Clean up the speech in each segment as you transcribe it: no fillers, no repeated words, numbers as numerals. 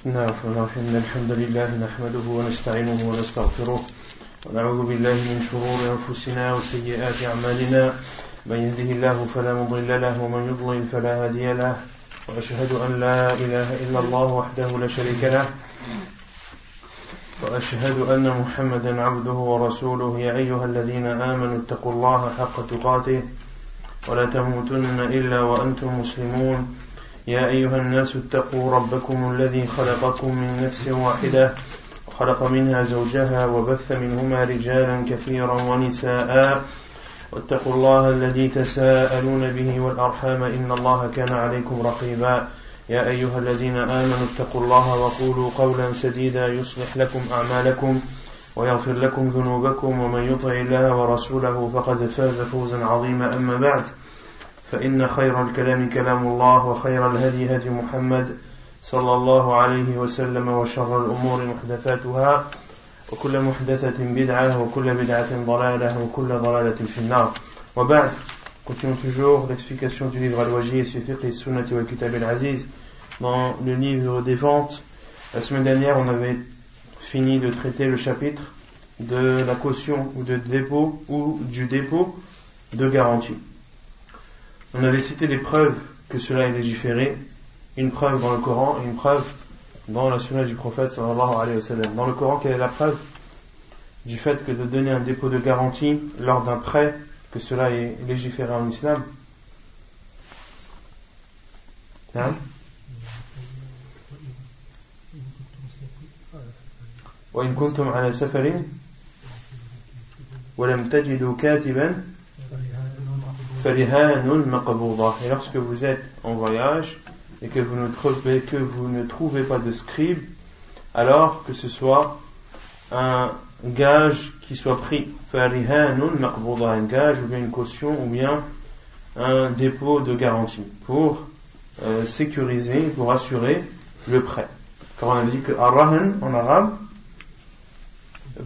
بسم الله الرحمن الرحيم إن الحمد لله نحمده ونستعينه ونستغفره ونعوذ بالله من شرور أنفسنا وسيئات أعمالنا من يهده الله فلا مضل له ومن يضلل فلا هادي له وأشهد أن لا إله إلا الله وحده لا شريك له وأشهد أن محمدا عبده ورسوله يا أيها الذين آمنوا اتقوا الله حق تقاته ولا تموتن إلا وأنتم مسلمون يا أيها الناس اتقوا ربكم الذي خلقكم من نفس واحدة وخلق منها زوجها وبث منهما رجالا كثيرا ونساء واتقوا الله الذي تساءلون به والأرحام إن الله كان عليكم رقيبا يا أيها الذين آمنوا اتقوا الله وقولوا قولا سديدا يصلح لكم أعمالكم ويغفر لكم ذنوبكم ومن يطع الله ورسوله فقد فاز فوزا عظيما أما بعد فإن خير الكلام كلام الله وخير الهدي هدي محمد صلى الله عليه وسلم وشر الأمور محدثاتها وكل محدثة بدعة وكل بدعة ضلالة وكل ضلالة في النار وبعد. Continuons toujours l'explication du livre Al-Wajiz fi fiqh as-sunnah wal kitab al-aziz dans le livre des ventes. La semaine dernière, on avait fini de traiter le chapitre de la caution ou de dépôt ou du dépôt de garantie. On avait cité les preuves que cela est légiféré, une preuve dans le Coran et une preuve dans la sunna du prophète sallallahu alayhi wa sallam. Dans le Coran, quelle est la preuve du fait que de donner un dépôt de garantie lors d'un prêt, que cela est légiféré en islam? وإن كنتم على سفر ولم تجدوا كاتبا فرهان مقبوضة. Et lorsque vous êtes en voyage et que vous ne trouvez pas de scribe, alors que ce soit un gage qui soit pris, farihanun maqbouda, un gage ou bien une caution ou bien un dépôt de garantie pour sécuriser, pour assurer le prêt. Car on a dit que ar-rahan en arabe,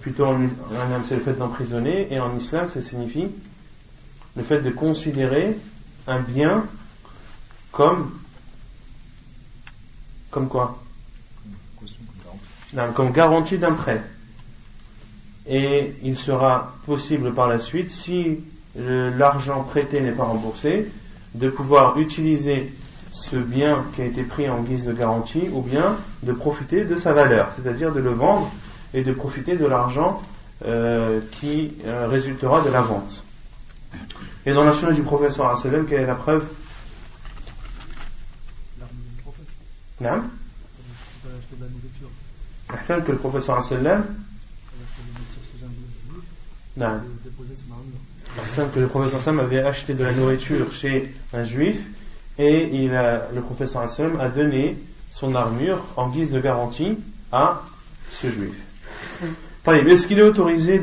plutôt en arabe c'est le fait d'emprisonner, et en islam ça signifie le fait de considérer un bien comme quoi? Comme garantie d'un prêt. Et il sera possible par la suite, si l'argent prêté n'est pas remboursé, de pouvoir utiliser ce bien qui a été pris en guise de garantie ou bien de profiter de sa valeur, c'est-à-dire de le vendre et de profiter de l'argent qui résultera de la vente. Et dans la sunna du prophète sallallahu alayhi wa sallam, quelle est la preuve? Non? Ahsan, que le prophète sallallahu alayhi wa sallam que le prophète sallallahu alayhi wa sallam avait acheté de la nourriture chez un juif et le prophète sallallahu alayhi wa sallam a donné son armure en guise de garantie à ce juif. Est-ce qu'il est autorisé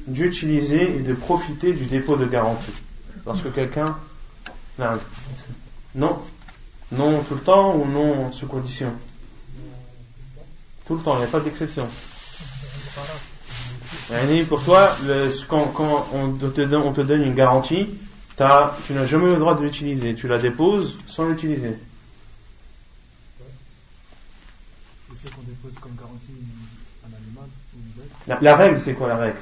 d'utiliser et de profiter du dépôt de garantie lorsque quelqu'un... Non tout le temps ou non sous condition? Tout le temps, il n'y a pas d'exception. Pour toi, quand on te donne une garantie, tu n'as jamais le droit de l'utiliser, tu la déposes sans l'utiliser. C'est qu'on dépose comme garantie un animal ou une bête. La règle, c'est quoi la règle?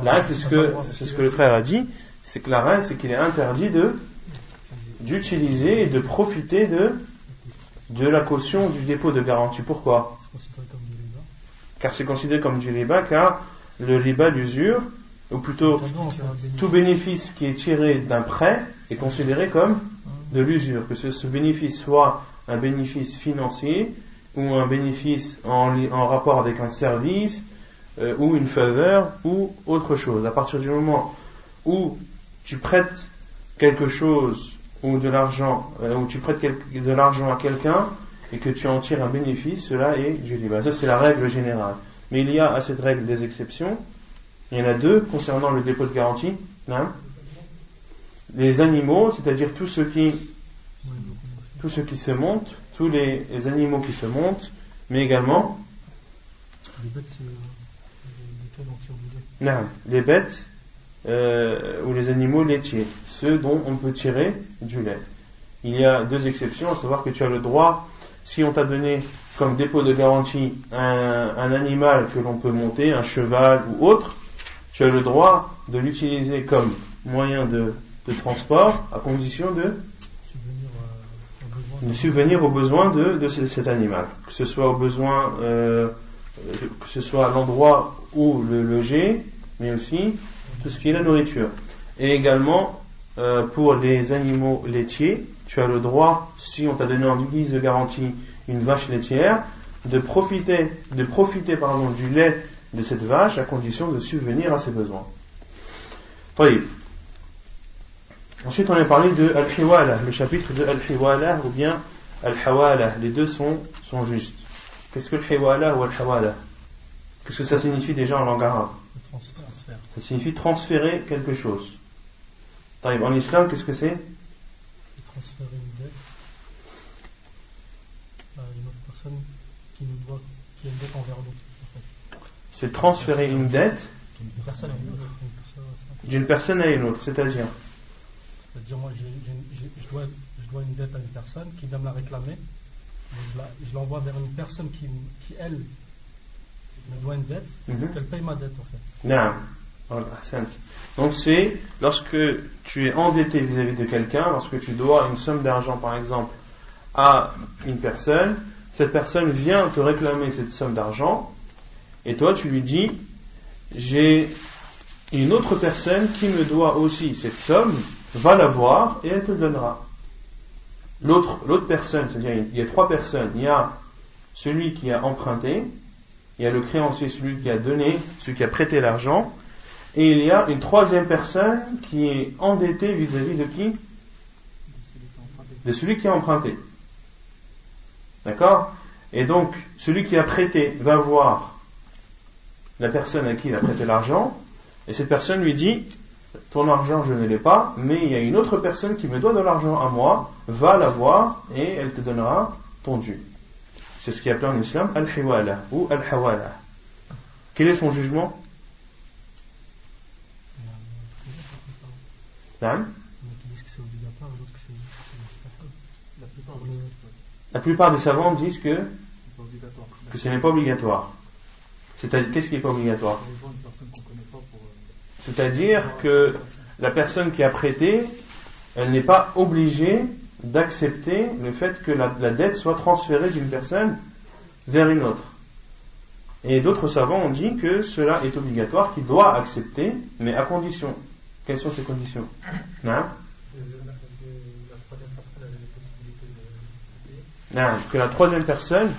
La règle, c'est ce que le frère a dit, c'est que la règle, c'est qu'il est interdit d'utiliser et de profiter de la caution du dépôt de garantie. Pourquoi? Car c'est considéré comme du riba, car le riba, l'usure, ou plutôt tout bénéfice qui est tiré d'un prêt est considéré comme de l'usure, que ce bénéfice soit un bénéfice financier ou un bénéfice en rapport avec un service ou une faveur ou autre chose. À partir du moment où tu prêtes quelque chose ou de l'argent, ou tu prêtes de l'argent à quelqu'un et que tu en tires un bénéfice, cela est du riba. Ça, c'est la règle générale. Mais il y a à cette règle des exceptions. Il y en a deux concernant le dépôt de garantie. Les animaux, c'est-à-dire tout ce qui se monte, tous les animaux qui se montent, mais également les bêtes ou les animaux laitiers, ceux dont on peut tirer du lait. Il y a deux exceptions, à savoir que tu as le droit si on t'a donné comme dépôt de garantie un animal que l'on peut monter, un cheval ou autre, tu as le droit de l'utiliser comme moyen de transport à condition de subvenir aux besoins de cet animal, que ce soit que ce soit l'endroit où le loger, mais aussi tout ce qui est la nourriture. Et également pour les animaux laitiers, tu as le droit, si on t'a donné en guise de garantie une vache laitière, de profiter du lait de cette vache à condition de subvenir à ses besoins. طيب. Ensuite, on a parlé de Al-Hiwala, le chapitre de Al-Hiwala ou bien Al-Hawala. Les deux sont justes. Qu'est-ce que Al-Hiwala ou Al-Hawala? Qu'est-ce que ça signifie déjà en langue arabe? Transfert. Ça signifie transférer quelque chose. En islam, qu'est-ce que c'est? Transférer une dette à une autre personne qui a une dette envers l'autre. C'est transférer une dette d'une personne à une autre, c'est-à-dire moi je dois une dette à une personne qui vient me la réclamer, je l'envoie vers une personne qui elle me doit une dette, qu'elle paye ma dette en fait. Non. Donc c'est lorsque tu es endetté vis-à-vis de quelqu'un, lorsque tu dois une somme d'argent par exemple à une personne, cette personne vient te réclamer cette somme d'argent et toi tu lui dis j'ai une autre personne qui me doit aussi cette somme, va la voir et elle te le donnera. L'autre personne, c'est-à-dire il y a trois personnes, il y a celui qui a emprunté, il y a le créancier, celui qui a donné, celui qui a prêté l'argent, et il y a une troisième personne qui est endettée vis-à-vis de qui? De celui qui a emprunté. D'accord? Et donc, celui qui a prêté va voir la personne à qui il a prêté l'argent, et cette personne lui dit ton argent je ne l'ai pas, mais il y a une autre personne qui me doit de l'argent à moi, va la voir et elle te donnera ton dû. C'est ce qui est appelé en islam al-hiwala ou al-hawala. Quel est son jugement? Qui disent que c'est obligatoire et d'autres que c'est mustahab. La plupart des savants disent que ce n'est pas obligatoire. C'est-à-dire, qu'est-ce qui n'est pas obligatoire? C'est-à-dire que la personne qui a prêté, elle n'est pas obligée d'accepter le fait que la dette soit transférée d'une personne vers une autre. Et d'autres savants ont dit que cela est obligatoire, qu'il doit accepter, mais à condition. Quelles sont ces conditions? Non? Non, que la troisième personne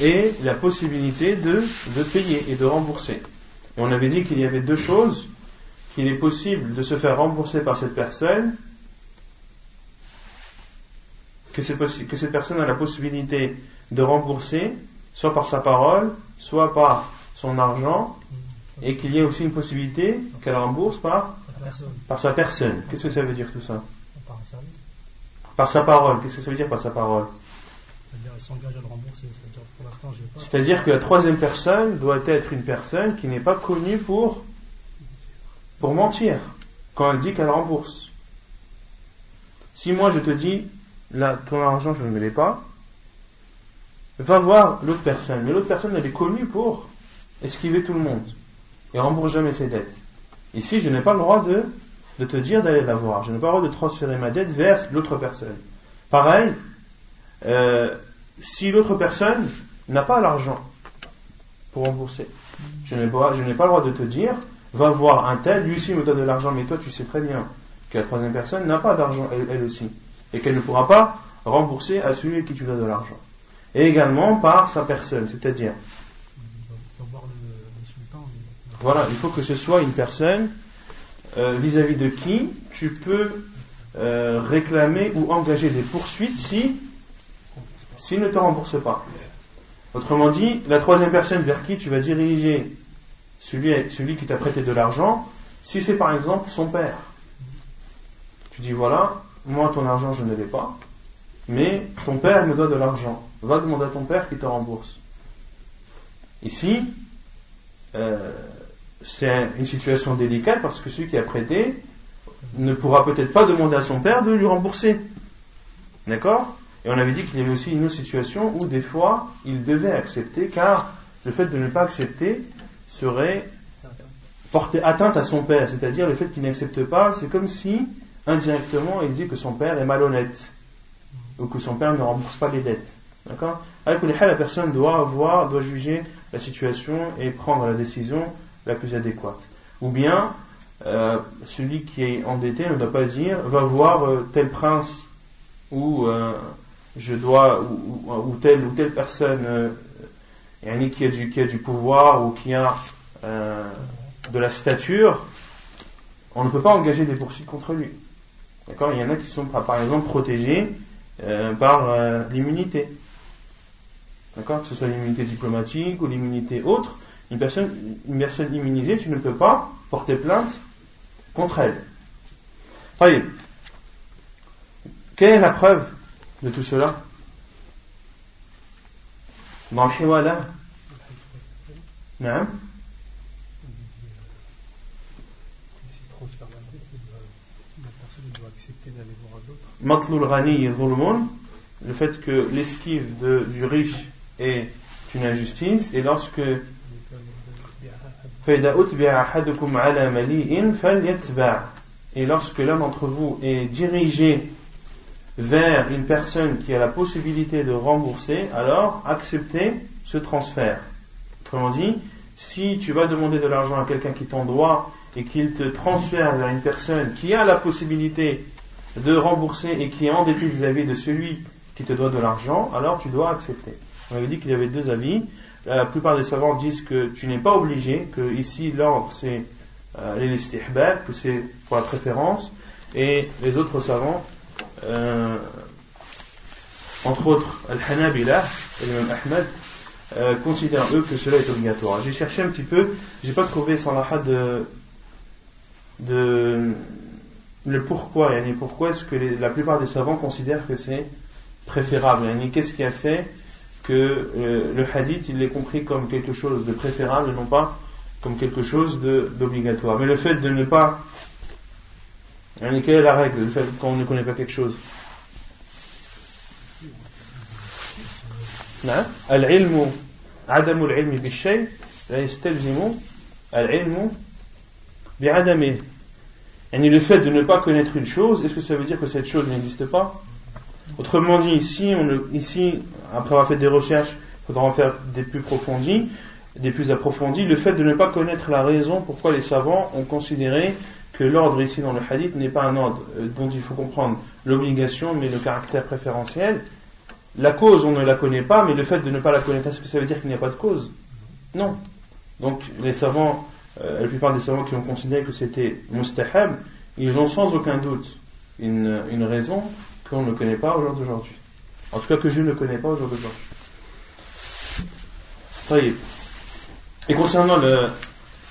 ait la possibilité de payer et de rembourser. Et on avait dit qu'il y avait deux choses, qu'il est possible de se faire rembourser par cette personne, que cette personne a la possibilité de rembourser, soit par sa parole, soit par son argent, et qu'il y ait aussi une possibilité qu'elle rembourse par sa personne. Qu'est-ce que ça veut dire tout ça? Par sa parole. Qu'est-ce que ça veut dire par sa parole? C'est-à-dire elle s'engage à le rembourser. C'est-à-dire pour l'instant je n'ai pas. C'est-à-dire que la troisième personne doit être une personne qui n'est pas connue pour mentir quand elle dit qu'elle rembourse. Si moi je te dis là ton argent je ne l'ai pas, va voir l'autre personne, mais l'autre personne elle est connue pour esquiver tout le monde et rembourse jamais ses dettes. Ici je n'ai pas le droit de te dire d'aller la voir, je n'ai pas le droit de transférer ma dette vers l'autre personne. Pareil, si l'autre personne n'a pas l'argent pour rembourser, je n'ai pas le droit de te dire va voir un tel, lui aussi me donne de l'argent, mais toi tu sais très bien que la troisième personne n'a pas d'argent elle aussi, et qu'elle ne pourra pas rembourser à celui à qui tu donnes de l'argent. Et également par sa personne, c'est-à-dire voilà, il faut que ce soit une personne vis-à-vis de qui tu peux réclamer ou engager des poursuites s'il ne te rembourse pas. Autrement dit, la troisième personne vers qui tu vas diriger celui qui t'a prêté de l'argent, si c'est par exemple son père, tu dis voilà, moi ton argent je ne l'ai pas, mais ton père me doit de l'argent, va demander à ton père qu'il te rembourse. Ici c'est une situation délicate parce que celui qui a prêté ne pourra peut-être pas demander à son père de lui rembourser, d'accord? Et on avait dit qu'il y avait aussi une autre situation où des fois il devait accepter, car le fait de ne pas accepter serait porter atteinte à son père, c'est-à-dire le fait qu'il n'accepte pas, c'est comme si indirectement il dit que son père est malhonnête ou que son père ne rembourse pas les dettes. D'accord? Avec la personne doit juger la situation et prendre la décision la plus adéquate. Ou bien celui qui est endetté ne doit pas dire va voir tel prince ou telle personne qui a du pouvoir ou qui a de la stature, on ne peut pas engager des poursuites contre lui. D'accord? Il y en a qui sont par exemple protégés par l'immunité. D'accord? Que ce soit l'immunité diplomatique ou l'immunité autre, une personne immunisée, tu ne peux pas porter plainte contre elle. Voyez, quelle est la preuve de tout cela? Dans le hiwala, non? Matlul ghani zulmun, le fait que l'esquive du riche est une injustice, et lorsque et lorsque l'un d'entre vous est dirigé vers une personne qui a la possibilité de rembourser, alors acceptez ce transfert. Autrement dit, si tu vas demander de l'argent à quelqu'un qui t'en doit et qu'il te transfère vers une personne qui a la possibilité de rembourser et qui est endetté vis-à-vis de celui qui te doit de l'argent, alors tu dois accepter. On avait dit qu'il y avait deux avis. La plupart des savants disent que tu n'es pas obligé, que ici l'ordre c'est l'istihbab, que c'est pour la préférence, et les autres savants, entre autres Al-Hanabila et l'imam Ahmed, considèrent eux que cela est obligatoire. J'ai cherché un petit peu, j'ai pas trouvé sans la de le pourquoi, pourquoi est-ce que la plupart des savants considèrent que c'est préférable, qu'est-ce qui a fait que le hadith il est compris comme quelque chose de préférable et non pas comme quelque chose d'obligatoire. Mais le fait de ne pas, quelle est la règle, le fait quand on ne connaît pas quelque chose? Al-ilmu, adamu al-ilmi bi-shay la yastalzimu al-ilmu bi-adami. Le fait de ne pas connaître une chose, est-ce que ça veut dire que cette chose n'existe pas? Autrement dit, ici, après avoir fait des recherches, il faudra en faire des plus approfondies. Le fait de ne pas connaître la raison pourquoi les savants ont considéré que l'ordre ici dans le hadith n'est pas un ordre dont il faut comprendre l'obligation, mais le caractère préférentiel. La cause, on ne la connaît pas, mais le fait de ne pas la connaître, est-ce que ça veut dire qu'il n'y a pas de cause? Non. Donc, les savants, la plupart des savants qui ont considéré que c'était mustahab, ils ont sans aucun doute une raison qu'on ne connaît pas au jour d'aujourd'hui. En tout cas, que je ne connais pas au jour d'aujourd'hui. Et concernant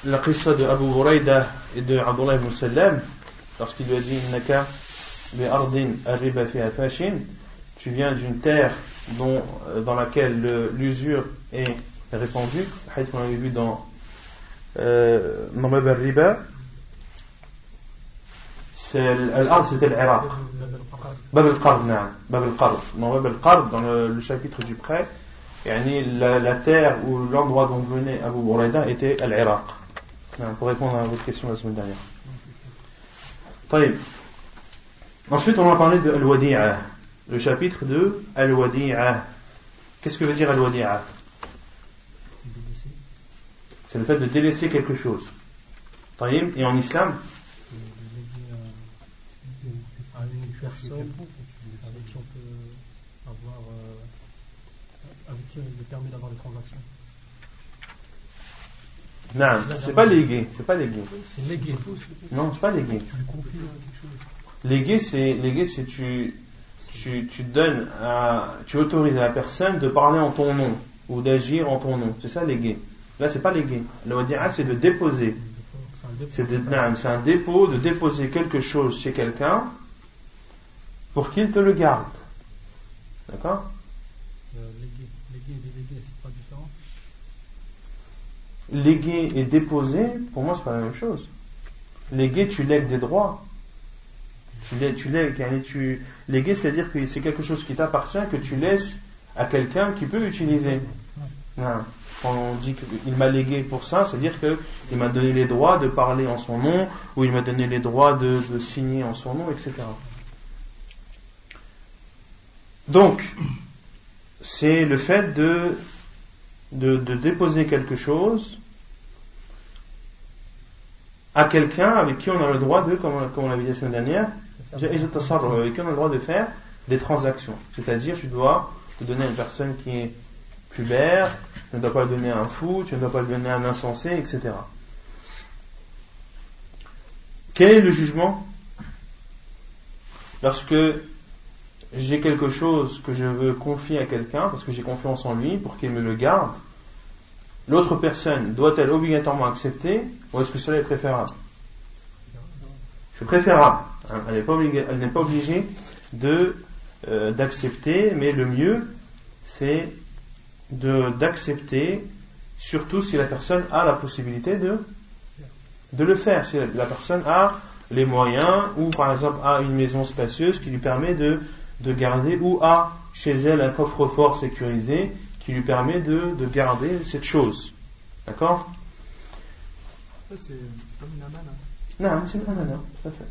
la qissa de Abu Huraïda et de Abdullah ibn Sallam, lorsqu'il lui a dit Innaka bi ardin arriba fiha fashin, tu viens d'une terre dans laquelle l'usure est répandue, le hadith qu'on avait vu dans Bab al-Riba, c'était l'Iraq. Bab al-Qard, dans Bab al-Qard, dans le chapitre du prêt, la terre ou l'endroit dont venait Abu Huraïda était l'Iraq. Pour répondre à votre question la semaine dernière. Ensuite, on va parler de Al-Wadi'a, le chapitre de Al-Wadi'a. Qu'est-ce que veut dire Al-Wadi'a? C'est le fait de délaisser quelque chose. Et en islam, à une personne avec qui on peut avoir, avec qui il est permis d'avoir des transactions. Non, c'est pas légué. C'est légué. Non, c'est pas légué. Tu lui confies quelque chose. Légué, c'est tu donnes tu autorises à la personne de parler en ton nom ou d'agir en ton nom. C'est ça légué. Là, c'est pas légué. Le wadi'a, c'est de déposer. C'est un dépôt, de déposer quelque chose chez quelqu'un pour qu'il te le garde. D'accord? Légué et délégué, c'est pas différent? Léguer et déposer, pour moi, c'est pas la même chose. Léguer, tu lègues des droits. Léguer, c'est-à-dire que c'est quelque chose qui t'appartient, que tu laisses à quelqu'un qui peut utiliser. Quand on dit qu'il m'a légué pour ça, c'est-à-dire qu'il m'a donné les droits de parler en son nom, ou il m'a donné les droits de signer en son nom, etc. Donc, c'est le fait de déposer quelque chose à quelqu'un avec qui on a le droit de, comme on l'avait dit la semaine dernière, avec qui on a le droit de faire des transactions. C'est-à-dire, tu dois le donner à une personne qui est pubère, tu ne dois pas le donner à un fou, tu ne dois pas le donner à un insensé, etc. Quel est le jugement lorsque j'ai quelque chose que je veux confier à quelqu'un, parce que j'ai confiance en lui, pour qu'il me le garde? L'autre personne doit-elle obligatoirement accepter, ou est-ce que cela est préférable? C'est préférable. Elle n'est pas obligée d'accepter, mais le mieux, c'est d'accepter, surtout si la personne a la possibilité de le faire. Si la personne a les moyens, ou par exemple a une maison spacieuse qui lui permet de garder, ou a chez elle un coffre-fort sécurisé qui lui permet de garder cette chose. D'accord? C'est comme une amana. Non, c'est une amana, tout à fait.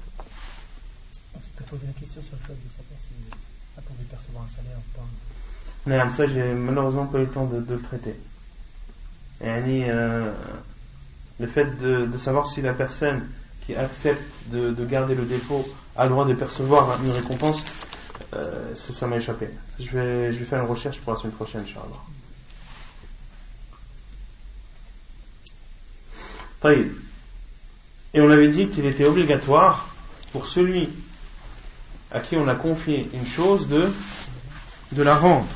Tu t'as posé la question sur le fait de savoir si attendre de percevoir un salaire ou pas. Non, ça j'ai malheureusement pas eu le temps de le traiter. Le fait de savoir si la personne qui accepte de garder le dépôt a le droit de percevoir une récompense, ça m'a échappé. Je vais faire une recherche pour la semaine prochaine, Inch'Allah. Et on avait dit qu'il était obligatoire pour celui à qui on a confié une chose de la rendre.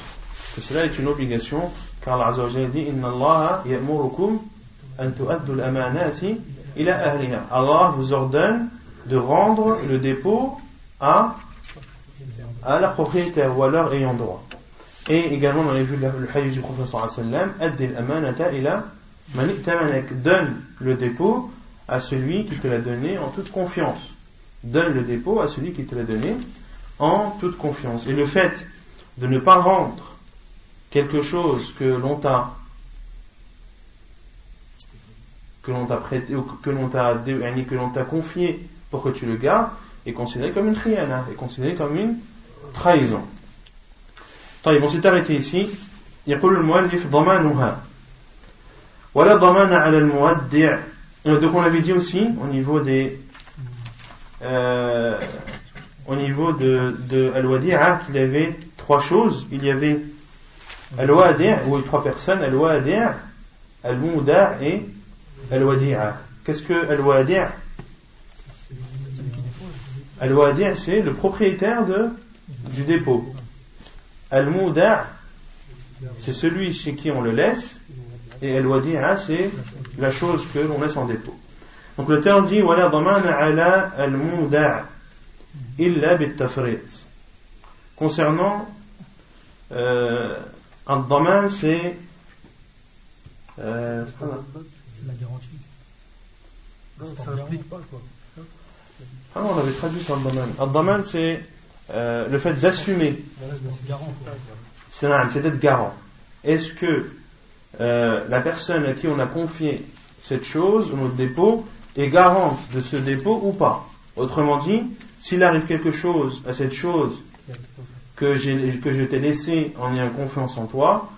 Que cela est une obligation, car Allah Azza wa Jalla dit Inna Allah ya'murukum an tu'addu al-amanati ila ahliha. Allah vous ordonne de rendre le dépôt à la propriétaire ou à leur ayant droit. Et également, on avait vu le hadith du prophète sallallahu alayhi wa sallam, Addi al-amanata ila man i'tamanak. Donne le dépôt à celui qui te l'a donné en toute confiance. Donne le dépôt à celui qui te l'a donné en toute confiance. Et le fait de ne pas rendre quelque chose que l'on t'a prêté ou que l'on t'a confié pour que tu le gardes est considéré comme une khiyana, est considéré comme une trahison. On s'est arrêté ici. يقول المؤلف ضمانها ولا ضمان على المودع. Donc on avait dit aussi au niveau de al-wadi'a qu'il y avait trois choses. Il y avait al-wadi' ou trois personnes, al-wadi', al-muda' et al-wadi'a. Qu'est-ce que al-wadi'? Al-wadi' c'est le propriétaire du dépôt. Al-muda' c'est celui chez qui on le laisse, et al-wadi'a c'est la chose que l'on laisse en dépôt. Donc le terme dit wala damana ala al-muda' illa bit-tafrit. Concernant un daman, c'est la garantie. Ça n'implique pas quoi. Ah non, on avait traduit sur le daman. Un daman c'est le fait d'assumer. C'est d'être garant. Est-ce que la personne à qui on a confié cette chose, notre dépôt, est garante de ce dépôt ou pas? Autrement dit, s'il arrive quelque chose à cette chose que je t'ai laissé en ayant confiance en toi,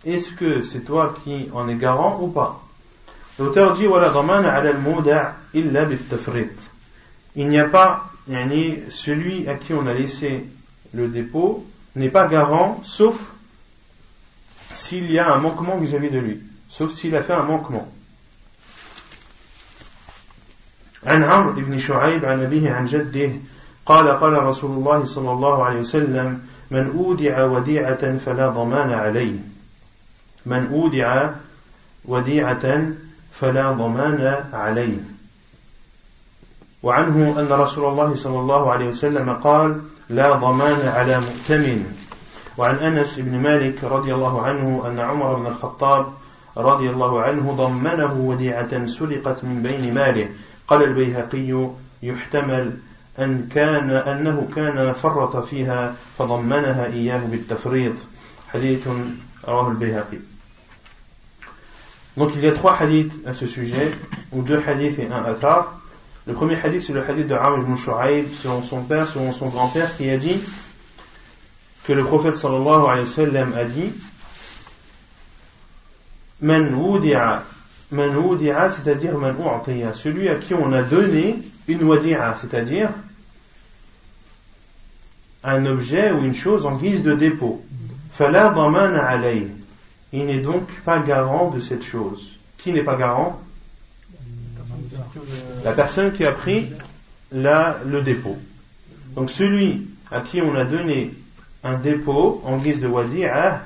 est-ce que c'est toi qui en es garant ou pas? L'auteur dit wala damana ala al-muda' illa bit-tafrit. Il n'y a pas, celui à qui on a laissé le dépôt n'est pas garant sauf s'il y a un manquement vis-à-vis de lui, sauf s'il a fait un manquement. عن عمرو بن شعيب عن أبيه عن جده قال قال رسول الله صلى الله عليه وسلم من أودع وديعة فلا ضمان عليه من أودع وديعة فلا ضمان عليه وعنه أن رسول الله صلى الله عليه وسلم قال لا ضمان على مؤتمن وعن أنس بن مالك رضي الله عنه أن عمر بن الخطاب رضي الله عنه ضمنه وديعة سرقت من بين ماله قال البيهقي يحتمل أنه كان فرط فيها فضمنها إياه بالتفريط حديث رواه البيهقي. Donc il y a 3 hadiths à ce sujet, ou 2 hadiths et un athar. Le premier hadith, c'est le hadith de Amr ibn Shu'ayb, selon son père, selon son grand-père, qui a dit que le prophète sallallahu alayhi wa sallam a dit Man wudi'a, c'est-à-dire man u'tiya, celui à qui on a donné une wadi'a, c'est-à-dire un objet ou une chose en guise de dépôt. Fala damana alayhi, il n'est donc pas garant de cette chose. Qui n'est pas garant? La personne qui a pris le dépôt. Donc celui à qui on a donné un dépôt en guise de wadi'a,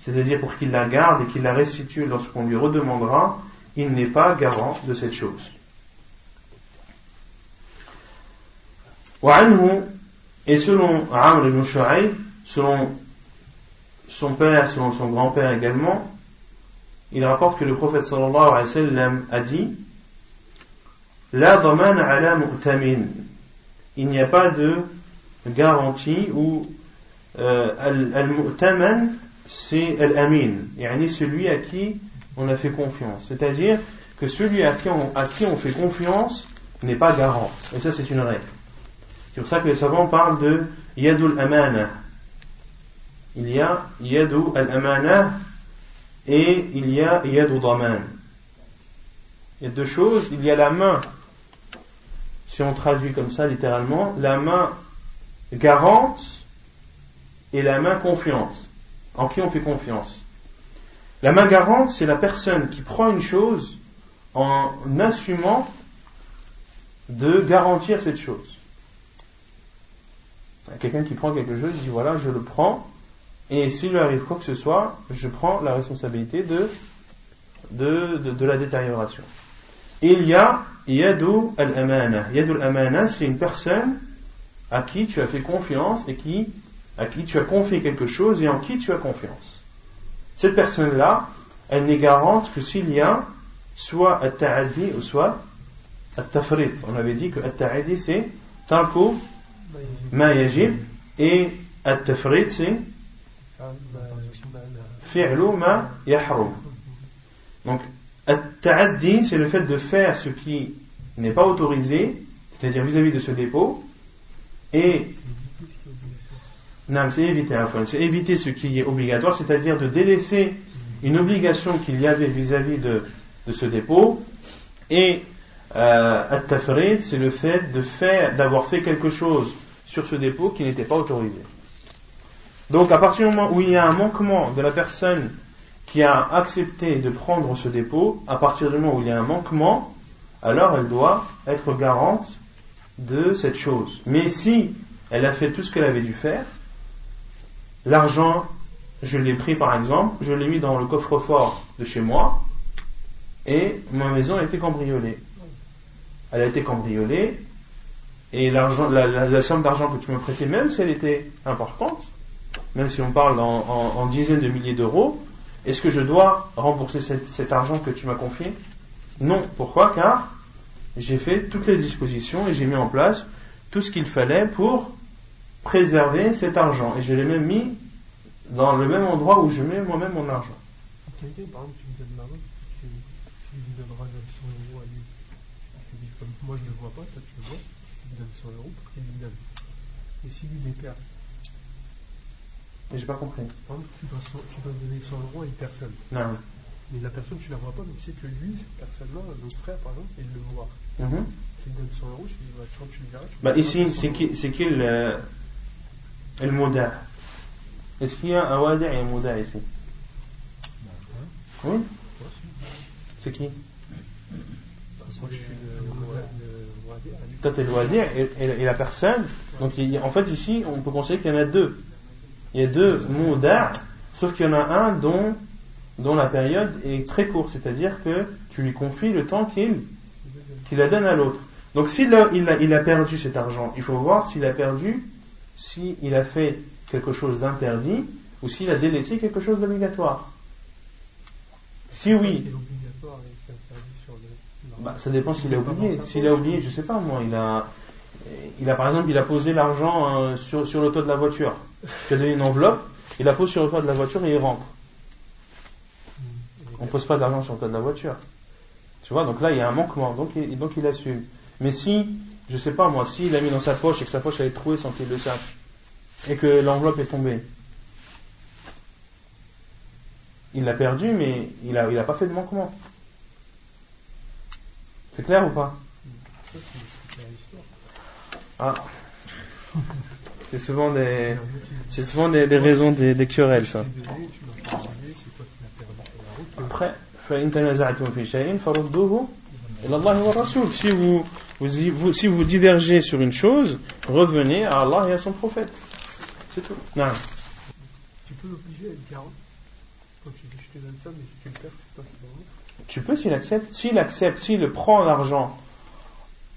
c'est-à-dire pour qu'il la garde et qu'il la restitue lorsqu'on lui redemandera, il n'est pas garant de cette chose. وعنه, et selon Amr ibn Shu'ayb, selon son père, selon son grand-père également, il rapporte que le prophète sallallahu alayhi wa sallam a dit La daman ala mu'tamin, il n'y a pas de garantie ou al-mu'taman c'est al-amin, yani celui à qui on a fait confiance, c'est-à-dire que celui à qui on fait confiance n'est pas garant, et ça c'est une règle. C'est pour ça que les savants parlent de yadul amana. Il y a yadu al-amana et il y a yadu daman. Il y a 2 choses, il y a la main, si on traduit comme ça littéralement, la main garante et la main confiante, en qui on fait confiance. La main garante, c'est la personne qui prend une chose en assumant de garantir cette chose. Quelqu'un qui prend quelque chose, il dit voilà, je le prends, et s'il lui arrive quoi que ce soit, je prends la responsabilité de la détérioration. Et il y a yadu al-amana. Yadu al-amana, c'est une personne à qui tu as fait confiance et à qui tu as confié quelque chose et en qui tu as confiance. Cette personne-là, elle n'est garante que s'il y a soit at-ta'addi ou soit at-tafrit. On avait dit que at-ta'addi c'est tarku ma yajib et at-tafrit c'est fi'lu ma yahrum. Donc at-ta'addi c'est le fait de faire ce qui n'est pas autorisé, c'est-à-dire vis-à-vis de ce dépôt, et c'est éviter ce qui est obligatoire, c'est-à-dire de délaisser une obligation qu'il y avait vis-à-vis de ce dépôt, et at-tafrid, c'est le fait d'avoir fait quelque chose sur ce dépôt qui n'était pas autorisé. Donc à partir du moment où il y a un manquement de la personne qui a accepté de prendre ce dépôt, à partir du moment où il y a un manquement, alors elle doit être garante de cette chose. Mais si elle a fait tout ce qu'elle avait dû faire, l'argent, je l'ai pris par exemple, je l'ai mis dans le coffre-fort de chez moi, et ma maison a été cambriolée. Elle a été cambriolée, et l'argent, la somme d'argent que tu m'as prêtée, même si elle était importante, même si on parle en dizaines de milliers d'euros, est-ce que je dois rembourser cet argent que tu m'as confié? Non. Pourquoi? Car j'ai fait toutes les dispositions et j'ai mis en place tout ce qu'il fallait pour préserver cet argent. Et je l'ai même mis dans le même endroit où je mets moi-même mon argent. Par exemple, tu me donnes l'argent, tu lui donneras 100 euros à lui. Tu dis comme moi je ne le vois pas, toi tu le vois, tu lui donnes 100 euros pour qu'il lui donne. Et si lui les perd? Mais j'ai pas compris. Par exemple, tu dois donner 100 euros à une personne. Non. Mais la personne, tu la vois pas, mais tu sais que lui, cette personne-là, notre frère par exemple, il le voit. Mm-hmm. Tu lui donnes 100 euros, tu lui dis, quand tu le verras, Bah ici, c'est qui le mouda? Est-ce qu'il y a un wadi' et un mouda ici? Oui? C'est qui? Moi je suis le wadi'. Toi t'es le wadi' et la personne. Donc en fait ici, on peut considérer qu'il y en a 2. Il y a 2 mouda', sauf qu'il y en a un dont la période est très courte, c'est-à-dire que tu lui confies le temps qu'il la donne à l'autre. Donc s'il a perdu cet argent, il faut voir s'il a perdu, s'il a fait quelque chose d'interdit ou s'il a délaissé quelque chose d'obligatoire. Si oui, ça dépend s'il a oublié. S'il a oublié, je sais pas moi, par exemple, il a posé l'argent sur le toit de la voiture. Tu as donné une enveloppe, il la pose sur le toit de la voiture et il rentre. On ne pose pas d'argent sur le toit de la voiture. Tu vois, donc là, il y a un manquement, donc il assume. Mais si, je sais pas moi, s'il l'a mis dans sa poche et que sa poche elle est trouée sans qu'il le sache, et que l'enveloppe est tombée, il l'a perdu, mais il a pas fait de manquement. C'est clair ou pas? Ah. C'est souvent des raisons des querelles, ça. Après, si vous divergez sur une chose, revenez à Allah et à son prophète. C'est tout. Non. Tu peux l'obliger à être garant. Comme tu dis, je te donne ça, mais si tu le perds, c'est toi qui le rends. Tu peux s'il accepte, s'il prend l'argent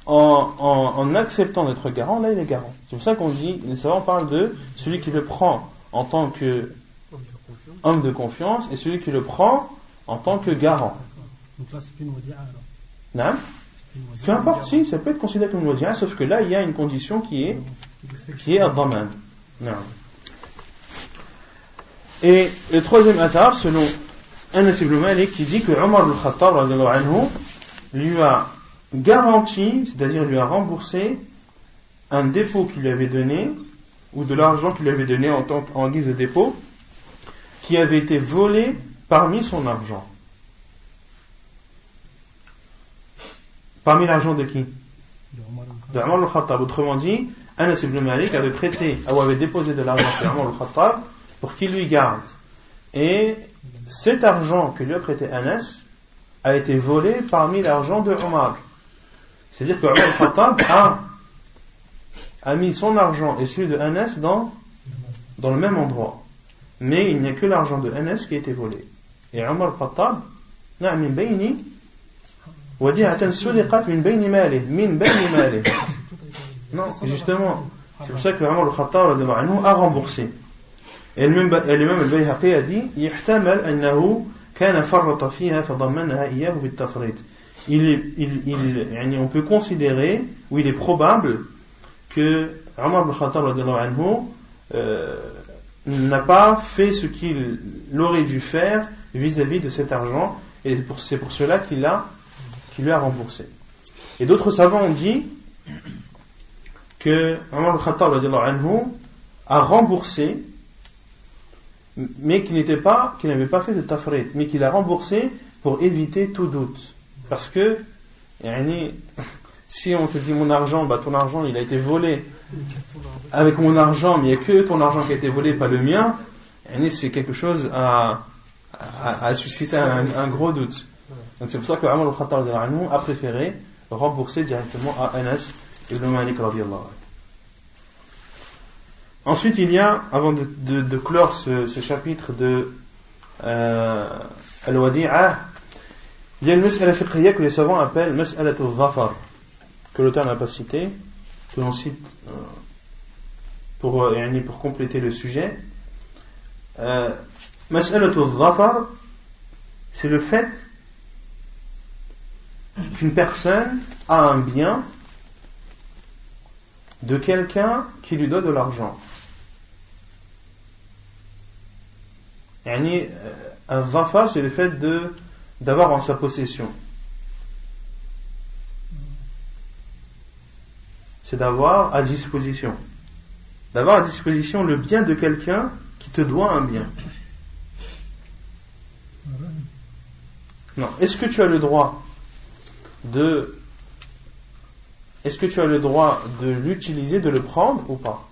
en acceptant d'être garant, là il est garant. C'est pour ça qu'on dit, les savants parlent de celui qui le prend en tant que homme de confiance et celui qui le prend en tant que garant. Donc là c'est plus une wadi'a alors. Non. Peu importe, si, ça peut être considéré comme une wadi'a, sauf que là il y a une condition qui est ad-daman. Non. Et le troisième athar, selon Anas ibn Malik, qui dit que Omar al-Khattab radiyallahu anhu lui a garanti, c'est-à-dire lui a remboursé un dépôt qu'il lui avait donné, ou de l'argent qu'il lui avait donné en guise de dépôt, qui avait été volé parmi son argent. Parmi l'argent de qui? De Omar al-Khattab. Autrement dit, Anas ibn Malik avait prêté, ou avait déposé de l'argent chez Omar al-Khattab pour qu'il lui garde. Et cet argent que lui a prêté Anas a été volé parmi l'argent de Omar. C'est-à-dire que Omar al-Khattab a mis son argent et celui de Anas dans le même endroit. Mais il n'y a que l'argent de Anas qui a été volé. Et Omar al-Khattab n'a min bayni wadi'atan suliqat min bayni malih. Non, justement, c'est pour ça que Omar al-Khattab a remboursé. Et l'imam al-Bayhaqi a dit يحتمل أنه كان فرط فيها فضمنها إياه بالتفريط. On peut considérer, ou il est probable que Omar ibn Khattab radiyallahu anhu n'a pas fait ce qu'il aurait dû faire vis-à-vis de cet argent, et c'est pour cela qu'il lui a remboursé. Et d'autres savants ont dit que Omar ibn Khattab radiyallahu anhu a remboursé, mais qu'il n'avait pas fait de tafrit, mais qu'il a remboursé pour éviter tout doute. Parce que, si on te dit mon argent, ton argent il a été volé avec mon argent, mais il n'y a que ton argent qui a été volé, pas le mien, c'est quelque chose à susciter un gros doute. Donc c'est pour ça que Omar al-Khattab a préféré rembourser directement à Anas ibn Malik radiyallahu anhu. Ensuite, il y a, avant de clore ce chapitre de Al-Wadi'a, il y a une mas'ala fiqhiyya que les savants appellent mas'alatu al-dhafar, que l'auteur n'a pas cité, que l'on cite pour compléter le sujet. Mas'alatu al-dhafar, c'est le fait qu'une personne a un bien de quelqu'un qui lui donne de l'argent. Un dhafar, c'est le fait d'avoir en sa possession. C'est d'avoir à disposition. D'avoir à disposition le bien de quelqu'un qui te doit un bien. Non. Est-ce que tu as le droit de l'utiliser, de le prendre ou pas?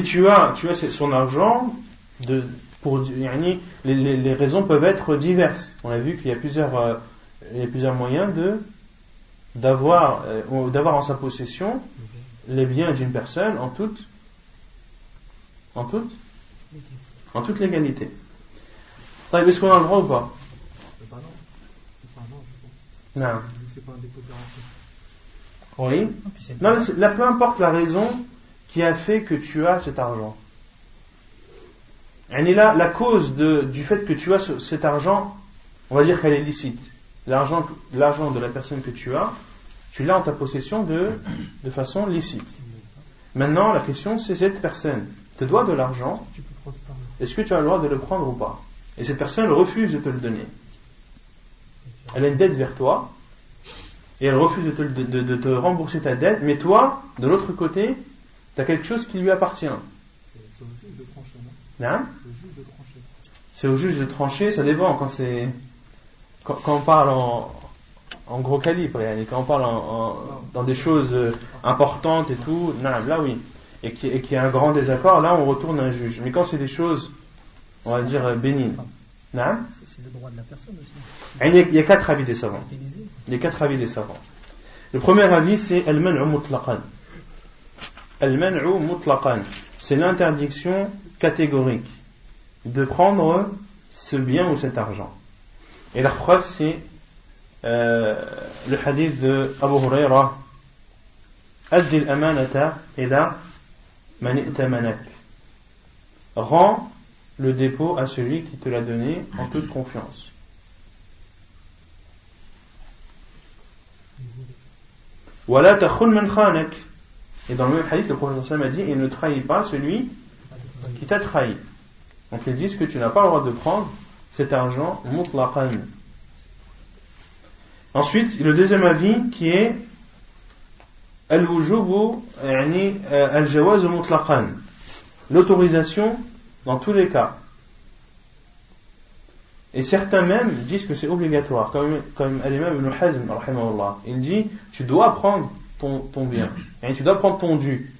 Tu as son argent, les raisons peuvent être diverses. On a vu qu'il y a plusieurs moyens d'avoir en sa possession les biens d'une personne en toute légalité. Est-ce qu'on a le droit ou pas? Non. C'est pas un dépôt de garantie. Oui. Non, là, peu importe la raison qui a fait que tu as cet argent. Et là, la cause du fait que tu as cet argent, on va dire qu'elle est licite. L'argent de la personne que tu as, Tu l'as en ta possession de façon licite. Maintenant, la question, c'est cette personne te doit de l'argent. Est-ce que tu as le droit de le prendre ou pas? Et cette personne refuse de te le donner. Elle a une dette vers toi et elle refuse de te rembourser ta dette, mais toi, de l'autre côté, tu as quelque chose qui lui appartient. C'est au juge de trancher, non? Hein? C'est au juge de trancher. C'est au juge de trancher, ça dépend. Quand on parle en gros calibre, quand on parle dans des choses importantes et tout, là oui. Et qu'il y a un grand désaccord, là on retourne à un juge. Mais quand c'est des choses, on va dire, bénignes. C'est le droit de la personne aussi. Il y a 4 avis des savants. Il y a 4 avis des savants. Le premier avis, c'est al-man'u mutlaqan. Al-man'u mutlaqan. C'est l'interdiction catégorique de prendre ce bien ou cet argent. Et la preuve, c'est le hadith de Abu Huraira. Addi al-amanata ila man i'tamanak. Rends le dépôt à celui qui te l'a donné en toute confiance. Wala takhun man khanak. Et dans le même hadith, le prophète sallallahu alayhi wa sallam a dit, et ne trahis pas celui qui t'a trahi. Donc ils disent que tu n'as pas le droit de prendre cet argent mutlaqan. Ensuite, le deuxième avis qui est al-wujubu yani al-jawaz mutlaqan. L'autorisation dans tous les cas. Et certains même disent que c'est obligatoire, comme l'imam Ibn Hazm, rahimahullah. Il dit, tu dois prendre ton bien, et tu dois prendre ton dû.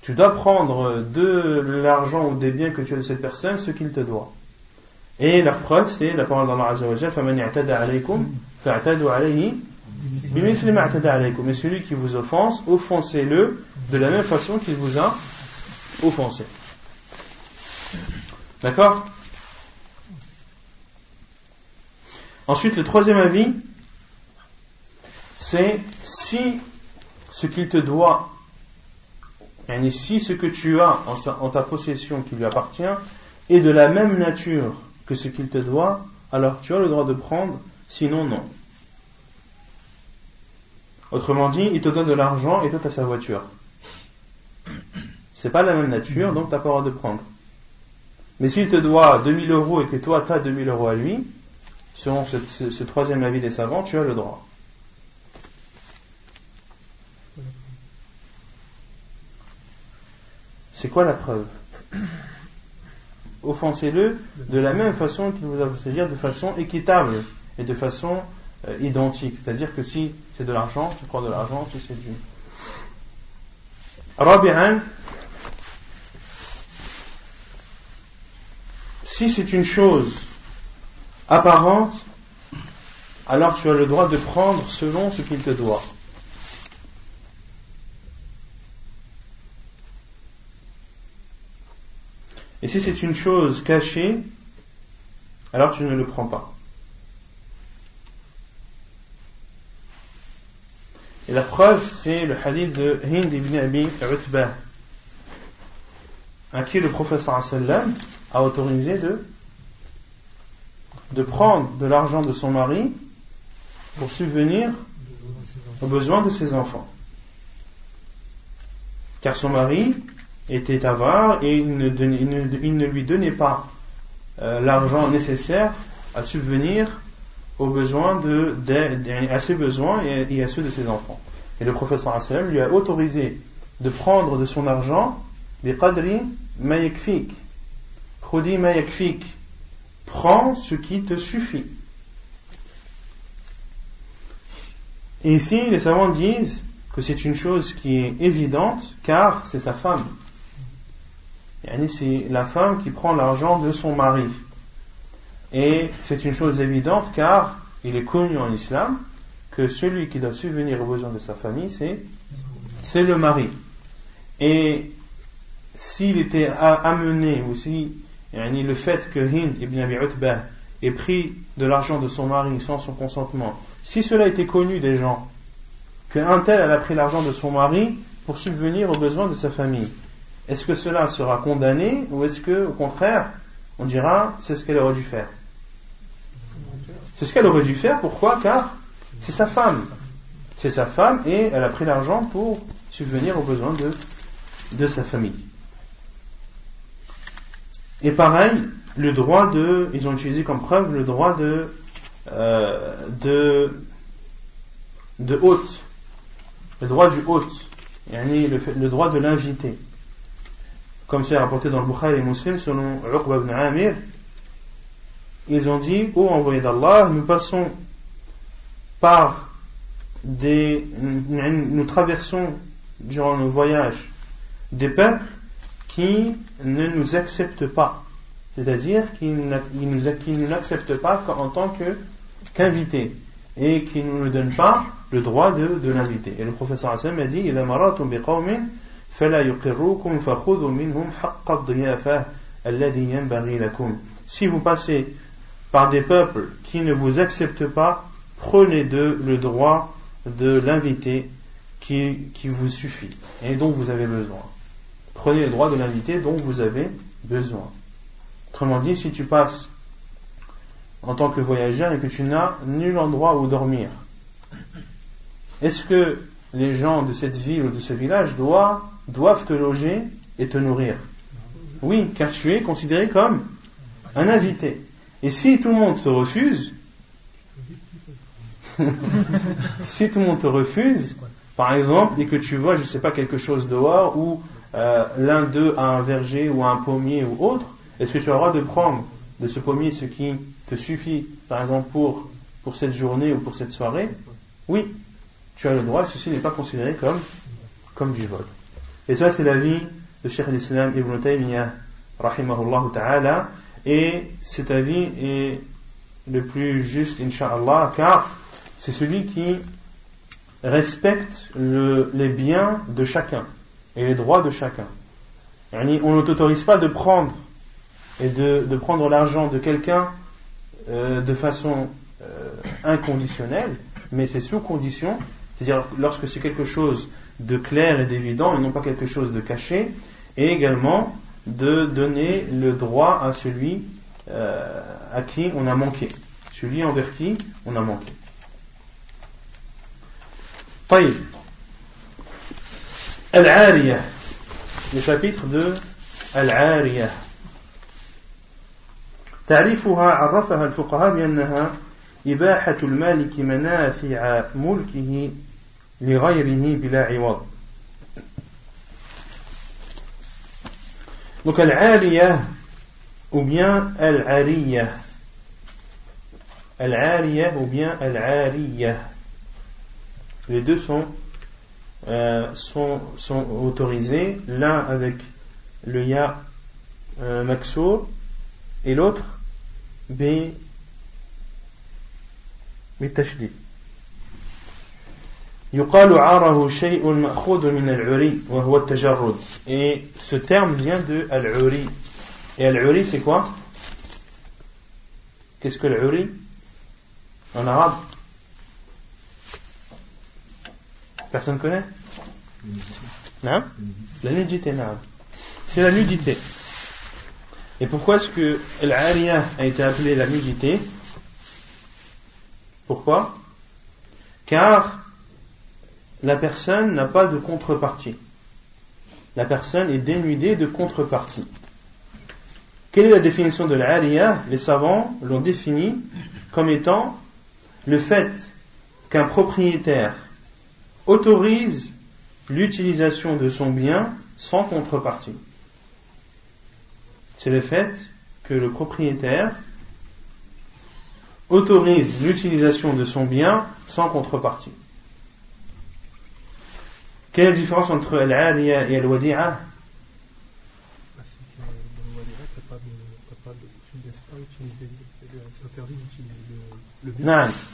Tu dois prendre de l'argent ou des biens que tu as de cette personne, ce qu'il te doit. Et la preuve, c'est la parole d'Allah Azza wa Jalla, فَمَنْ يَعْتَدَ عَلَيْكُمْ فَاعْتَدُوا عَلَيْهِ بِمِثْلِ مَا اعْتَدَ عَلَيْكُمْ. Et celui qui vous offense, offensez-le de la même façon qu'il vous a offensé. D'accord? Ensuite, le troisième avis, c'est si ce qu'il te doit, et si ce que tu as en ta possession qui lui appartient est de la même nature que ce qu'il te doit, alors tu as le droit de prendre, sinon non. Autrement dit, il te donne de l'argent et toi tu as sa voiture. C'est pas la même nature, donc tu n'as pas le droit de prendre. Mais s'il te doit 2000 euros et que toi tu as 2000 euros à lui, selon ce troisième avis des savants, tu as le droit. C'est quoi la preuve? Offensez-le de la même façon qu'il vous a, c'est-à-dire de façon équitable et de façon identique. C'est-à-dire que si c'est de l'argent, tu prends de l'argent, si c'est du... Rabi'an, si c'est une chose apparente, alors tu as le droit de prendre selon ce qu'il te doit. Et si c'est une chose cachée, alors tu ne le prends pas. Et la preuve, c'est le hadith de Hind ibn Abi Utbah, à qui le prophète sallallahu alayhi wa sallam a autorisé de prendre de l'argent de son mari pour subvenir aux besoins de ses enfants. Car son mari était avare et il ne lui donnait pas l'argent nécessaire à subvenir aux besoins à ses besoins et à ceux de ses enfants. Et le prophète sallallahu alayhi wa sallam lui a autorisé de prendre de son argent bi qadri ma yakfik. Khudi ma yakfik. Prends ce qui te suffit. Et ici, les savants disent que c'est une chose qui est évidente car c'est sa femme. C'est la femme qui prend l'argent de son mari. Et c'est une chose évidente car il est connu en islam que celui qui doit subvenir aux besoins de sa famille, c'est le mari. Et s'il était amené, ou si le fait que Hind ibn Abi Utbah ait pris de l'argent de son mari sans son consentement, si cela était connu des gens, qu'un tel a pris l'argent de son mari pour subvenir aux besoins de sa famille, est-ce que cela sera condamné ou est-ce que, au contraire, on dira c'est ce qu'elle aurait dû faire? C'est ce qu'elle aurait dû faire, pourquoi? Car c'est sa femme. c'est sa femme et elle a pris l'argent pour subvenir aux besoins de sa famille. Et pareil, le droit ils ont utilisé comme preuve le droit de hôte, le droit du hôte, le droit de l'invité. Comme c'est rapporté dans le Bukhari et Muslim, selon Uqba ibn Amir, ils ont dit: ô envoyé d'Allah, nous passons nous traversons durant nos voyages des peuples qui ne nous acceptent pas, c'est-à-dire qui ne n'acceptent pas en tant qu'invités et qui ne nous donnent pas le droit de l'inviter. Et le professeur Hassan a dit: إذا مررتم بقوم فلا يقروكم فخذوا منهم حق الضيافة الذي ينبغي لكم. Si vous passez par des peuples qui ne vous acceptent pas, prenez d'eux le droit de l'inviter qui vous suffit et dont vous avez besoin. Prenez le droit de l'inviter dont vous avez besoin. Autrement dit, si tu passes en tant que voyageur et que tu n'as nul endroit où dormir, est-ce que les gens de cette ville ou de ce village doivent te loger et te nourrir? Oui, car tu es considéré comme un invité. Et si tout le monde te refuse, par exemple, et que tu vois, je ne sais pas, quelque chose dehors, ou l'un d'eux a un verger ou un pommier ou autre, est-ce que tu as le droit de prendre de ce pommier ce qui te suffit, par exemple, pour cette journée ou pour cette soirée? Oui, tu as le droit, ceci n'est pas considéré comme du vol. Et ça, c'est l'avis de Cheikh al-Islam Ibn Taymiyyah, rahimahullah ta'ala, et cet avis est le plus juste, incha'Allah, car c'est celui qui respecte les biens de chacun et les droits de chacun. On ne t'autorise pas de prendre et de prendre l'argent de quelqu'un de façon inconditionnelle, mais c'est sous condition, c'est-à-dire lorsque c'est quelque chose de clair et d'évident et non pas quelque chose de caché, et également de donner le droit à celui à qui on a manqué, celui envers qui on a manqué. طيب. Al-Ariyah, le chapitre de Al-Ariyah. تعريفها عرفها الفقهاء بأنها إباحة المالك منافع ملكه لغيره بلا عوض. Donc Al-Ariyah ou bien Al-Ariyah. Al-Ariyah ou bien Al-Ariyah. Les deux sont autorisés, l'un avec le ya maksour et l'autre بالتشديد. يقال عاره شيء مأخوذ من العري وهو التجرد. Et ce terme vient de al-uri. Et al-uri c'est quoi? Qu'est-ce que al-uri en arabe? Personne connaît? Non? La nudité, non. C'est la nudité. Et pourquoi est-ce que Al-Ariyah a été appelée la nudité? Pourquoi? Car la personne n'a pas de contrepartie. La personne est dénudée de contrepartie. Quelle est la définition de l'Ariyah? Les savants l'ont définie comme étant le fait qu'un propriétaire autorise l'utilisation de son bien sans contrepartie. C'est le fait que le propriétaire autorise l'utilisation de son bien sans contrepartie. Quelle est la différence entre Al-Ariyah et Al-Wadi'a?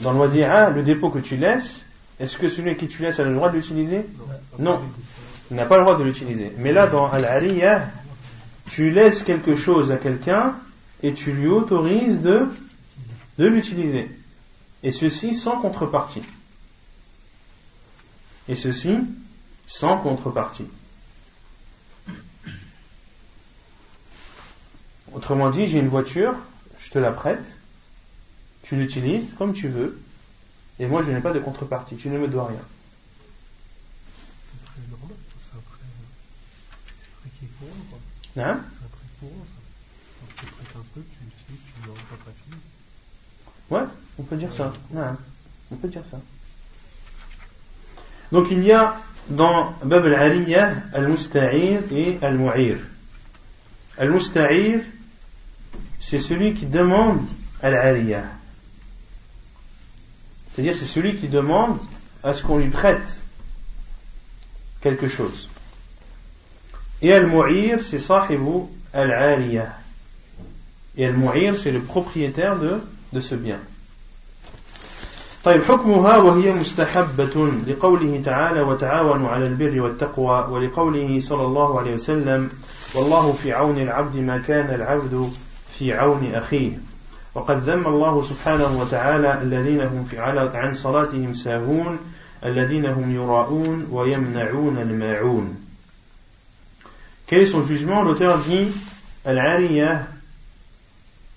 Dans le Wadi'a, le dépôt que tu laisses, est-ce que celui qui tu laisses a le droit de l'utiliser? Non, il n'a pas le droit de l'utiliser. Mais là, dans Al-Ariyah, tu laisses quelque chose à quelqu'un et tu lui autorises de l'utiliser. Et ceci sans contrepartie. Et ceci sans contrepartie. Autrement dit, j'ai une voiture, je te la prête, tu l'utilises comme tu veux, et moi je n'ai pas de contrepartie, tu ne me dois rien. Hein? C'est un truc pour eux, ça. Donc tu prêtes un truc, tu ne l'auras pas fini. Ouais, on peut dire ça. Non, on peut dire ça. Donc il y a dans Bab al-Ariyah al-Musta'ir et al-Mu'ir. Al-Musta'ir, c'est celui qui demande al-Ariyah. C'est-à-dire c'est celui qui demande à ce qu'on lui prête quelque chose. Et al-Mu'ir, c'est sahibu al-Ariyah. Et al-Mu'ir, c'est le propriétaire de ce bien. طيب حكمها وهي مستحبة لقوله تعالى وتعاونوا على البر والتقوى ولقوله صلى الله عليه وسلم والله في عون العبد ما كان العبد في عون أخيه وقد ذم الله سبحانه وتعالى الذين هم عن صلاتهم ساهون الذين هم يراءون ويمنعون الماعون. Quel est son jugement? L'auteur dit Al-Ariyah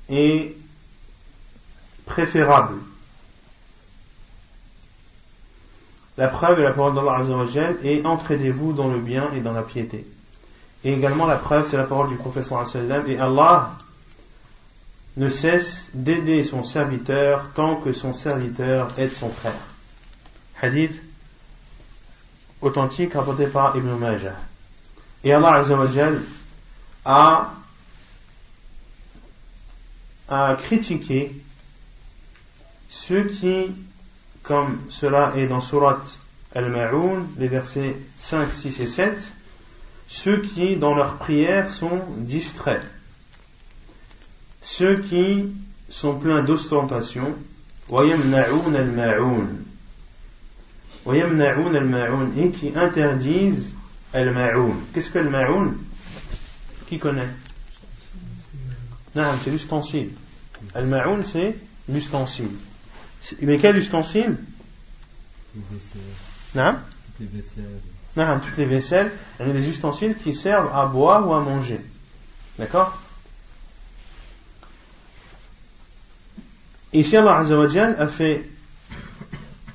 est préférable. La preuve est la parole d'Allah Azza wa Jal et entraidez-vous dans le bien et dans la piété. Et également la preuve c'est la parole du prophète sallallahu alayhi wa sallam et Allah ne cesse d'aider son serviteur tant que son serviteur aide son frère. Hadith authentique rapporté par Ibn Majah. Et Allah Azza wa Jal a critiqué ceux qui, comme cela est dans Surat Al-Ma'oun, les versets 5, 6 et 7, ceux qui dans leur prière sont distraits, ceux qui sont pleins d'ostentation, وَيَمْنَعُونَ الْمَاعُونَ et qui interdisent Al-Ma'oun. Qu'est-ce que Al-Ma'oun? Qui connaît? Non, c'est l'ustensile. Al-Ma'oun, c'est l'ustensile. Mais quel ustensile? Les vaisselles. Non? Toutes les vaisselles. Non, toutes les vaisselles. Il y a des ustensiles qui servent à boire ou à manger. D'accord? Ici, Allah Azza wa Jal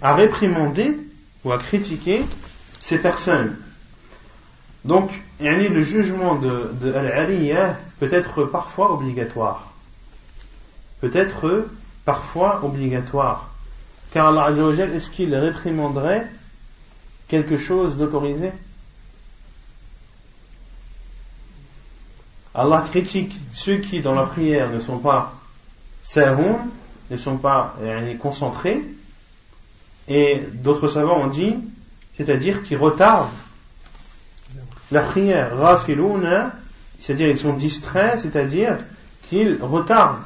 a réprimandé ou a critiqué ces personnes. Donc, le jugement de Al-Ariyah peut être parfois obligatoire. Peut-être parfois obligatoire. Car Allah Azza wa Jal, est-ce qu'il réprimanderait quelque chose d'autorisé? Allah critique ceux qui dans la prière ne sont pas sahun, ne sont pas concentrés, et d'autres savants ont dit, c'est-à-dire qu'ils retardent la prière. Ghafiluna, c'est-à-dire ils sont distraits, c'est-à-dire qu'ils retardent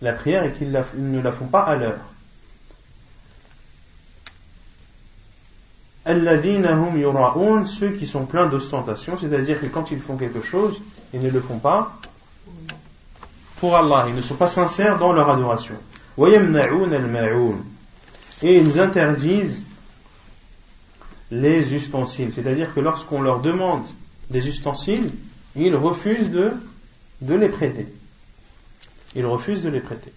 la prière et qu'ils ne la font pas à l'heure. Alladhina hum yura'un, ceux qui sont pleins d'ostentation, c'est-à-dire que quand ils font quelque chose, ils ne le font pas pour Allah, ils ne sont pas sincères dans leur adoration. Wa yamna'un al-ma'un, et ils interdisent les ustensiles, c'est-à-dire que lorsqu'on leur demande des ustensiles, ils refusent de les prêter. Ils refusent de les prêter.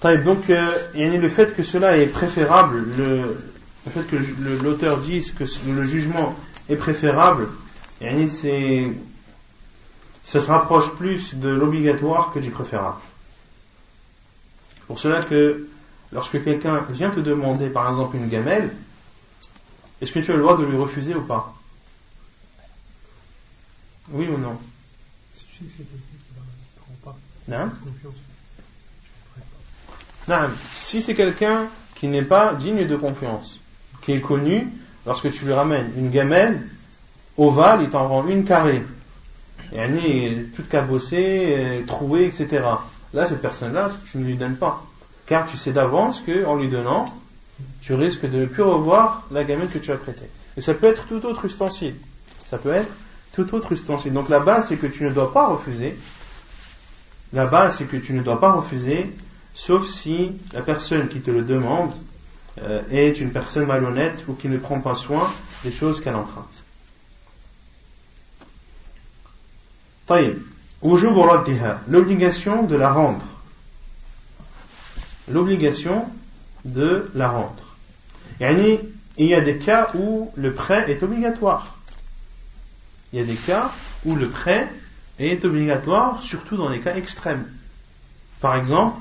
Donc, le fait que cela est préférable, le fait que l'auteur dise que le jugement est préférable, ça se rapproche plus de l'obligatoire que du préférable. C'est pour cela que lorsque quelqu'un vient te demander par exemple une gamelle, est-ce que tu as le droit de lui refuser ou pas? Oui ou non? Si tu sais que c'est quelqu'un qui ne prend pas Non? confiance, non. Si c'est quelqu'un qui n'est pas digne de confiance, qui est connu, lorsque tu lui ramènes une gamelle ovale, il t'en rend une carrée, et toute cabossée, trouée, etc. Là, cette personne-là, tu ne lui donnes pas, car tu sais d'avance qu'en lui donnant, tu risques de ne plus revoir la gamelle que tu as prêtée. Et ça peut être tout autre ustensile. Ça peut être tout autre ustensile. Donc la base, c'est que tu ne dois pas refuser. La base, c'est que tu ne dois pas refuser, sauf si la personne qui te le demande est une personne malhonnête ou qui ne prend pas soin des choses qu'elle emprunte. طيب. وجوب ردها, l'obligation de la rendre. L'obligation de la rendre. Il y a des cas où le prêt est obligatoire. il y a des cas où le prêt est obligatoire, surtout dans les cas extrêmes. Par exemple,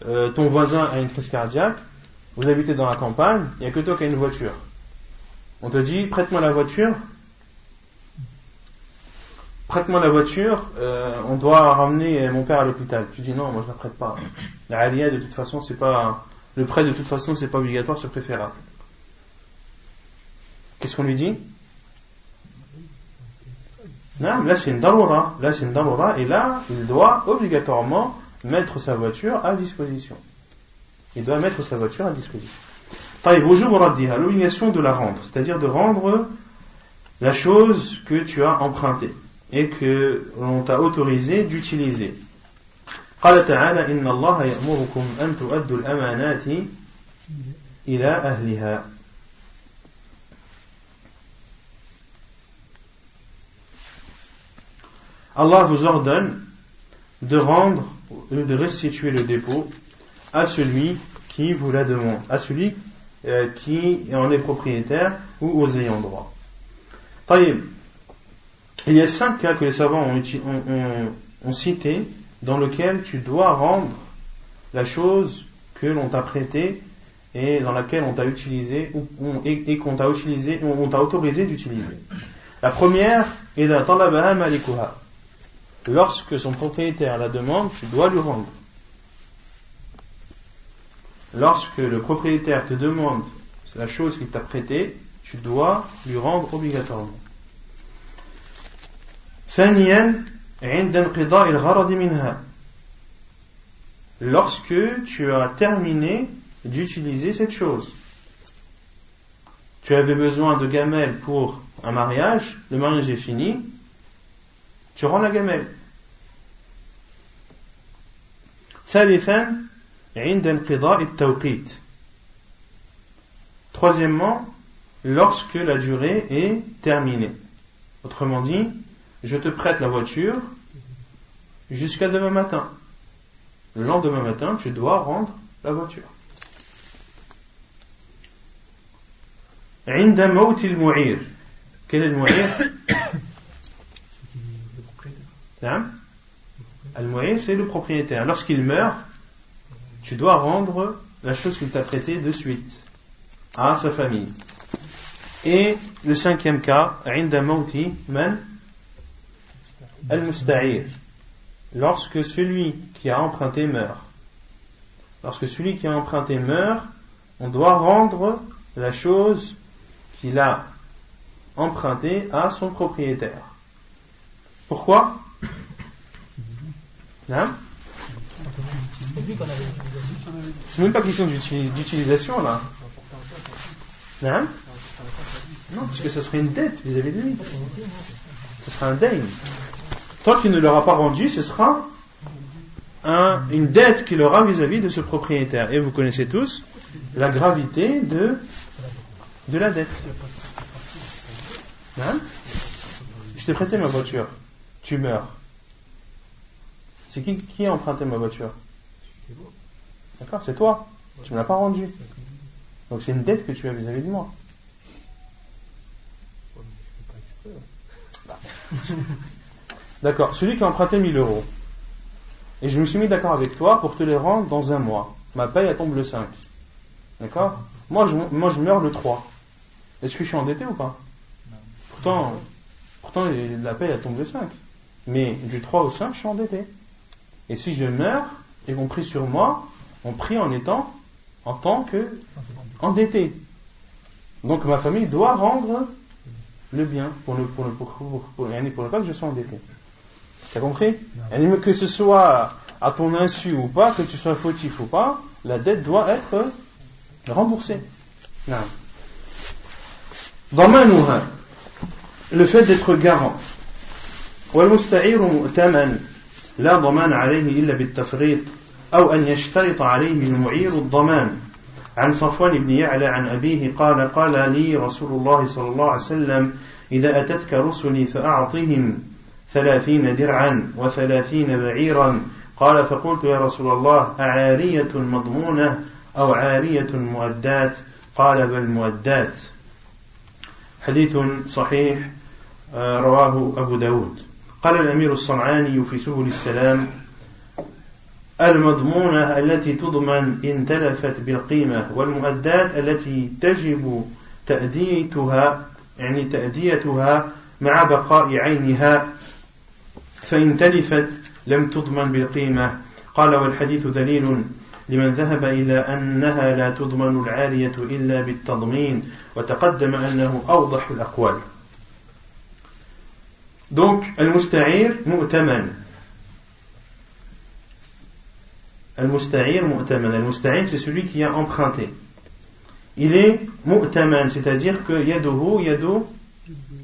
ton voisin a une crise cardiaque, vous habitez dans la campagne, il n'y a que toi qui as une voiture. On te dit, prête-moi la voiture, on doit ramener mon père à l'hôpital. Tu dis non, moi je la prête pas. La aliyah, de toute façon, c'est pas, le prêt de toute façon, c'est pas obligatoire, c'est préférable. Qu'est-ce qu'on lui dit? Non, là c'est une daroura, et là, il doit obligatoirement mettre sa voiture à disposition. L'obligation de la rendre, c'est-à-dire de rendre la chose que tu as empruntée et que l'on t'a autorisé d'utiliser. قال تعالى إن الله يأمركم أن تؤدوا الأمانات إلى أهلها. Allah vous ordonne de rendre, de restituer le dépôt à celui qui vous la demande, à celui qui en est propriétaire ou aux ayants droit. Taïb. Il y a 5 cas que les savants ont cités dans lesquels tu dois rendre la chose que l'on t'a prêtée et dans laquelle on t'a utilisé et qu'on t'a utilisé, on t'a autorisé d'utiliser. La première est la talabaha malikuha. Lorsque son propriétaire la demande, tu dois lui rendre. Lorsque le propriétaire te demande la chose qu'il t'a prêtée, tu dois lui rendre obligatoirement. ثانيا عند انقضاء الغرض منها. Lorsque tu as terminé d'utiliser cette chose. Tu avais besoin de gamelle pour un mariage, le mariage est fini, tu rends la gamelle. ثالثا عند انقضاء التوقيت. Troisièmement, lorsque la durée est terminée. Autrement dit, je te prête la voiture jusqu'à demain matin. Le lendemain matin, tu dois rendre la voiture. عند موت المعير. Quel est le mu'ir? Le mu'ir, c'est le propriétaire. Lorsqu'il meurt, tu dois rendre la chose qu'il t'a prêtée de suite à sa famille. Et le 5e cas, عند موت من al-musta'ir. Lorsque celui qui a emprunté meurt. Lorsque celui qui a emprunté meurt, on doit rendre la chose qu'il a empruntée à son propriétaire. Pourquoi? Hein? C'est même pas question d'utilisation là. Hein? Non, puisque ce serait une dette vis-à-vis de lui. Ce sera un dayn. Tant qu'il ne l'aura pas rendu, ce sera une dette qu'il aura vis-à-vis de ce propriétaire. Et vous connaissez tous la gravité de la dette. Hein? Je t'ai prêté ma voiture. Tu meurs. C'est qui a emprunté ma voiture? D'accord, c'est toi. Tu ne me l'as pas rendue. Donc c'est une dette que tu as vis-à-vis de moi. D'accord, celui qui a emprunté 1000 euros. Et je me suis mis d'accord avec toi pour te les rendre dans un mois. Ma paye, elle tombe le 5. D'accord? Moi, je meurs le 3. Est-ce que je suis endetté ou pas? Pourtant, la paye, elle tombe le 5. Mais du 3 au 5, je suis endetté. Et si je meurs, et qu'on prie sur moi, on prie en tant que endetté. Donc ma famille doit rendre le bien pour ne pas que je sois endetté. T'as compris? Que ce soit à ton insu ou pas, que tu sois fautif ou pas, la dette doit être remboursée. Non. ضمانها, le fait d'être garant. والمستعير مؤتمن لا ضمان عليه إلا بالتفريط أو أن يشترط عليه المعير الضمان. عن صفوان بن يعلى عن أبيه قال لي رسول الله صلى الله عليه وسلم إذا أتتك رسلي فأعطهم 30 درعا و30 بعيرا. قال فقلت يا رسول الله أعارية مضمونة أو عارية مؤدات؟ قال بل مؤدات. حديث صحيح رواه أبو داود. قال الأمير الصنعاني في سبل السلام: المضمونة التي تضمن إن تلفت بالقيمة، والمؤدات التي تجب تأديتها مع بقاء عينها، فإن تلفت لم تضمن بالقيمة. قال: والحديث دليل لمن ذهب إلى أنها لا تضمن العارية إلا بالتضمين، وتقدم أنه أوضح الأقوال. Donc, al-musta'ir mu'taman. Al-musta'ir mu'taman. Al-musta'ir, c'est celui qui a emprunté. Il est mu'taman, c'est-à-dire que yaduhu yadu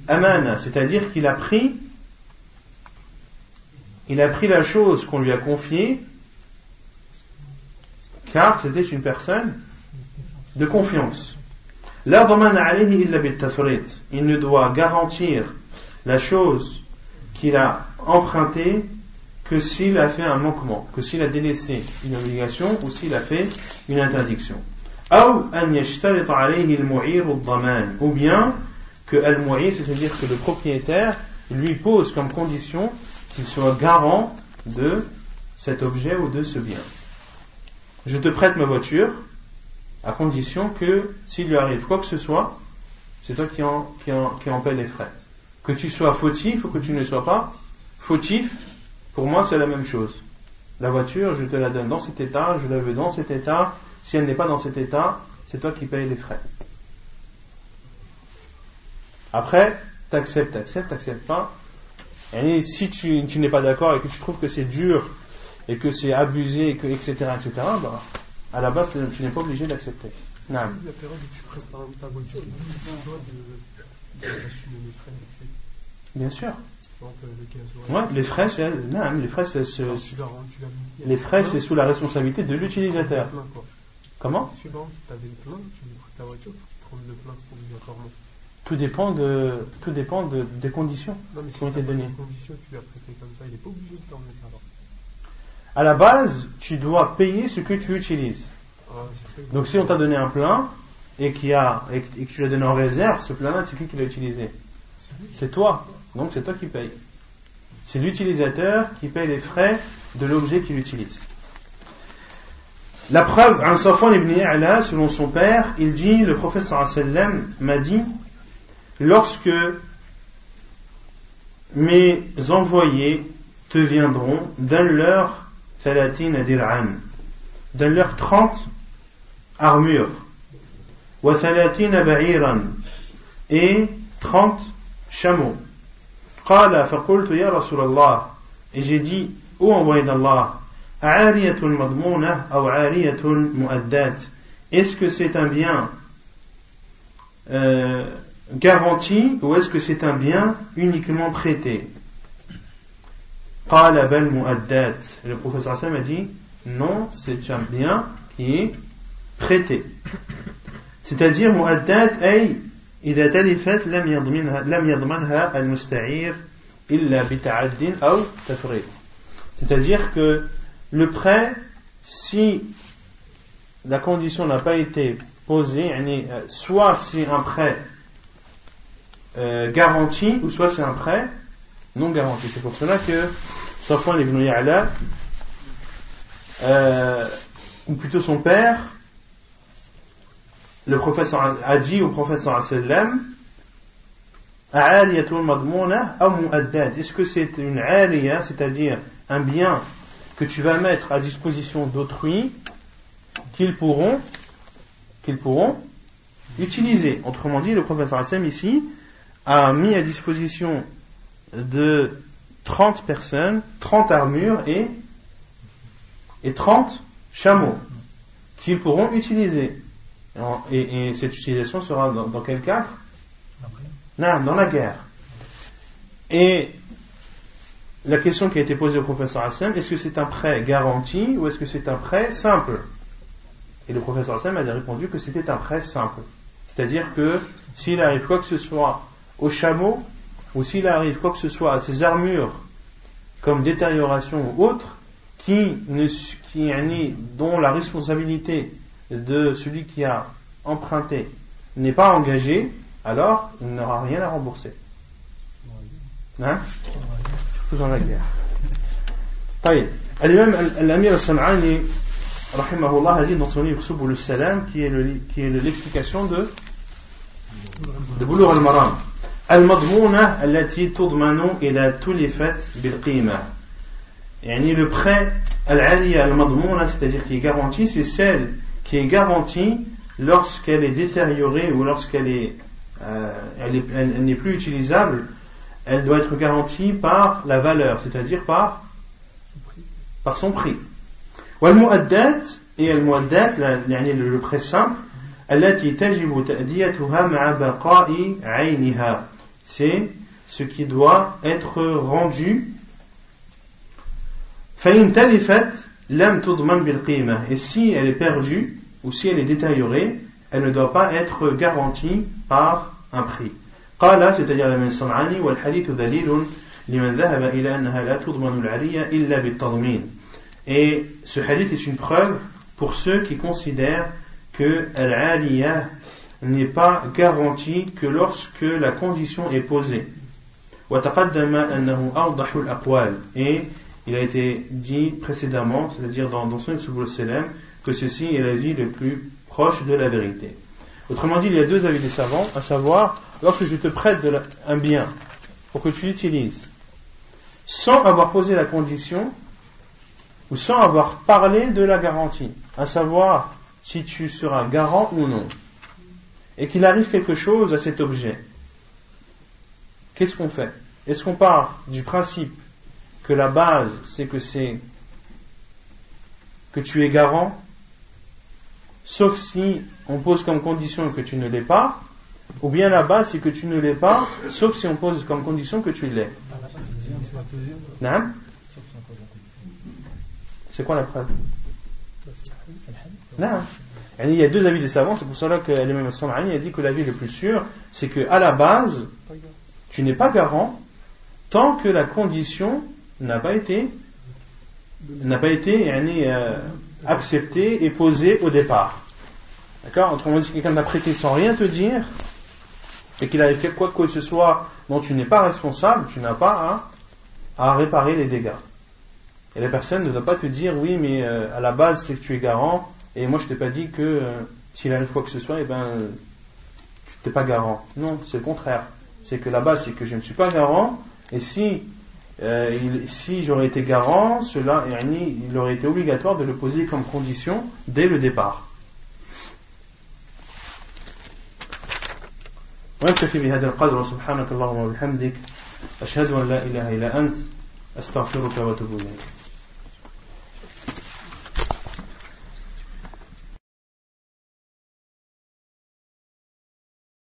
amana, c'est-à-dire qu'il a pris la chose qu'on lui a confiée, car c'était une personne de confiance. La dhamana alayhi illa bit tafrit. Il ne doit garantir la chose qu'il a empruntée que s'il a fait un manquement, que s'il a délaissé une obligation ou s'il a fait une interdiction. Ou bien que al-mu'ir, c'est-à-dire que le propriétaire lui pose comme condition qu'il soit garant de cet objet ou de ce bien. Je te prête ma voiture à condition que s'il lui arrive quoi que ce soit, c'est toi qui en paie les frais. Que tu sois fautif ou que tu ne sois pas fautif, pour moi c'est la même chose. La voiture, je te la donne dans cet état, je la veux dans cet état. Si elle n'est pas dans cet état, c'est toi qui payes les frais. Après, t'acceptes pas. Et si tu n'es pas d'accord et que tu trouves que c'est dur et que c'est abusé, etc., bah, à la base, tu n'es pas obligé d'accepter. Non. La période où tu prépares ta voiture, tu dois d'assumer les frais là-dessus. Bien sûr. Donc, les frais, c'est sous la responsabilité de l'utilisateur. Comment? Suivant, si tu avais le plein, tu prêtes ta voiture, il faut te prendre le plein obligatoirement. Tout dépend des conditions qui ont été données. Les conditions que tu lui as prêtées comme ça, il n'est pas obligé de t'en mettre alors. À la base, tu dois payer ce que tu utilises. Donc si on t'a donné un plein et que tu l'as donné en réserve, ce plein-là, c'est qui l'a utilisé? C'est toi. Donc c'est toi qui payes. C'est l'utilisateur qui paye les frais de l'objet qu'il utilise. La preuve, un Safwan ibn Ya'la, selon son père, il dit, le prophète sallallahu alayhi wa sallam m'a dit: lorsque mes envoyés te viendront, donne-leur 30 dir'an, donne-leur 30 armures, wa 30 ba'iran, et 30 chameaux. Qala faqultu ya Rasulallah, et j'ai dit, ô envoyé d'Allah, a'ariyatun madmouna ou a'ariyatun mu'addat, est-ce que c'est un bien garanti ou est-ce que c'est un bien uniquement prêté? Qala bal mu'addat, le professeur Hassan a dit non, c'est un bien qui est prêté, c'est-à-dire mu'addat ay إذا تلفت لم يضمنها المستعير إلا بتعد أو تفريط. C'est-à-dire que le prêt, si la condition n'a pas été posée, soit c'est un prêt garanti, ou soit c'est un prêt non garanti. C'est pour cela que Safwan ibn Ya'la, ou plutôt son père, le professeur a dit au professeur sallam, a'aliyatun madmouna aw mu'addat, est-ce que c'est une aliya, c'est-à-dire un bien que tu vas mettre à disposition d'autrui qu'ils pourront utiliser. Autrement dit, le professeur sallam ici a mis à disposition de 30 personnes 30 armures et 30 chameaux qu'ils pourront utiliser. Et cette utilisation sera dans quel cadre? Non, dans la guerre. Et la question qui a été posée au professeur Hassan, est-ce que c'est un prêt garanti ou est-ce que c'est un prêt simple? Et le professeur Hassan a répondu que c'était un prêt simple. C'est-à-dire que s'il arrive quoi que ce soit au chameau, ou s'il arrive quoi que ce soit à ces armures, comme détérioration ou autre, dont la responsabilité de celui qui a emprunté n'est pas engagé, alors il n'aura rien à rembourser. Hein? Surtout dans la guerre. طيب. L'imam Al-Amir Al-San'ani rahimahullah a dit dans son livre Subul al-Salam qui est l'explication de Bulugh al-Maram. Al-Madmouna allati tudmanu ila tulifat bil-qima. Yani le prêt al-aliya al-Madmouna, c'est-à-dire qui est garantie, c'est celle qui est garantie lorsqu'elle est détériorée ou lorsqu'elle elle n'est plus utilisable. Elle doit être garantie par la valeur, c'est-à-dire par son prix. والمؤدات et المؤدات يعني le prêt simple التي تجب تأديتها مع بقاء عينها, c'est ce qui doit être rendu. فإن تلفت لم تضمن بالقيمة, et si elle est perdue ou si elle est détériorée, elle ne doit pas être garantie par un prix. قال, c'est-à-dire l'imam San'ani, والحديث دليل لمن ذهب إلى أنها لا تضمن العلية إلا بالتضمين. Et ce hadith est une preuve pour ceux qui considèrent que al-aliyah n'est pas garantie que lorsque la condition est posée. وتقدم أنه أوضح الأقوال, et il a été dit précédemment, c'est-à-dire dans son Subul al-Salam, que ceci est l'avis le plus proche de la vérité. Autrement dit, il y a deux avis des savants, à savoir, lorsque je te prête un bien pour que tu l'utilises, sans avoir posé la condition, ou sans avoir parlé de la garantie, à savoir si tu seras garant ou non, et qu'il arrive quelque chose à cet objet, qu'est-ce qu'on fait? Est-ce qu'on part du principe que la base c'est que tu es garant, sauf si on pose comme condition que tu ne l'es pas, ou bien la base c'est que tu ne l'es pas, sauf si on pose comme condition que tu l'es? Non? C'est quoi la preuve? Non. Il y a deux avis des savants, c'est pour cela que l'imam San'ani a dit que l'avis le plus sûr, c'est que à la base, tu n'es pas garant tant que la condition n'a pas été acceptée et posée au départ. D'accord? Autrement dit, si quelqu'un t'a prêté sans rien te dire, et qu'il arrive quoi que ce soit dont tu n'es pas responsable, tu n'as pas à réparer les dégâts. Et la personne ne doit pas te dire oui mais à la base c'est que tu es garant et moi je t'ai pas dit que s'il arrive quoi que ce soit tu n'es pas garant. Non, c'est le contraire. C'est que la base c'est que je ne suis pas garant, et si j'aurais été garant, il aurait été obligatoire de le poser comme condition dès le départ. ونكتفي بهذا القدر وسبحانك اللهم وبحمدك أشهد أن لا إله إلا أنت أستغفرك وأتوب إليك.